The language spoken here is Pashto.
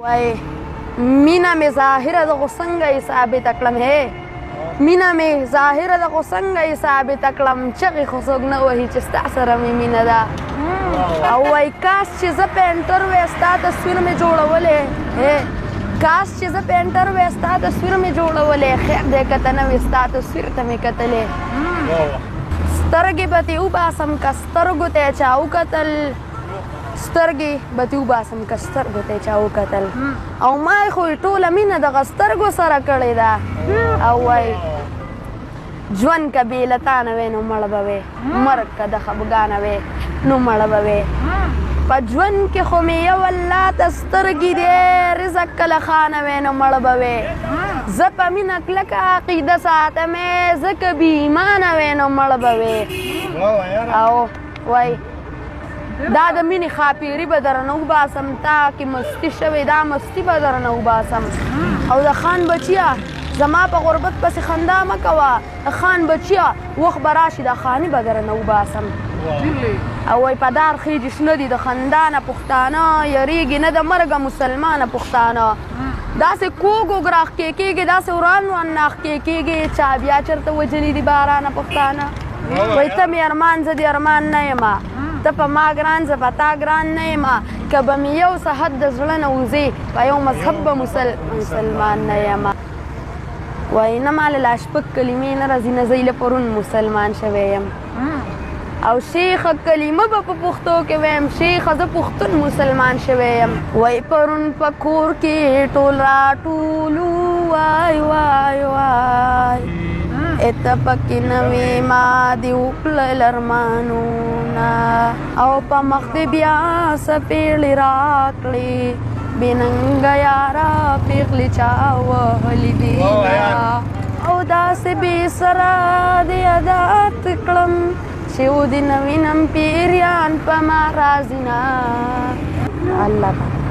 وای مینا می ظاهره دغه څنګه ثابت کړم هې مینا می ظاهره دغه څنګه ثابت کړم چغې خو څوک نه وهي چې ستا سره مې مینه ده او وای کاش چې زه پینټر وې ستا تصویر مې جوړولی کاش چې زه پینټر وې ستا تصویر مې جوړولی خیر دی که ته نه وې ستا تصویر ته مې کتلی سترګې به تې وباسم که سترګو ته یې چا وکتل سترګې به تې وباسم که سترګو ته یې چا وکتل او ما یې خو ټوله مینه دغه سترګو سره کړې ده او وای ژوند که بې له تا نه وی نو مړه به وې مرګ که د خفګانه وې نو مړه به وې په ژوند کې خو مې یو الله ته سترګې دی رزق کله خانه وې نو مړه به وې زه په مینه کلکه عقیده ساتمې زه که بې ایمانه وې نو مړه به وې او وای دا د مینې خاپیري به درنه وباسم تا کې مستي شوې دا مستي به درنه وباسم او د خان بچیه زما په غربت پسې خندا مه کوه د خان بچیه وخت به راشي د خاني به درنه وباسم او وای په دار خیجې شنه دي د خندا نه پښتانه یریږي نه د مرګه مسلمانه پښتانه داسې کوږ وګراخ کې کېږي داسې وران وران ناخ کې کېږي چا بیا چېرته وجلي دي بارانه پښتانه وای ته مې ارمان زه دې ارمان نه یمه ته په ما ګران زه په تا ګران نه یمه که به مې یو څه حد د زړه نه وځې په یو مذهب به مسلمان نه یمه وای نه ما له لا شپږ کلمې نه راځي نه زه یې له پرون مسلمان شوی یم او شیخه کلمه به په پښتو کې ویم شیخه زه پښتون مسلمان شوی یم وای پرون په کور کې ټول راټولو وای وای وای اته پکې نه وې ما دې وکړل ارمانونه او په مخ دې بیا څپېړې راکړې بې ننګه یاره پېغلې چا وهلې دي او داسې بې سره دې عادت کړم چې و دې نه وینم پیریان په ما راځي نه الله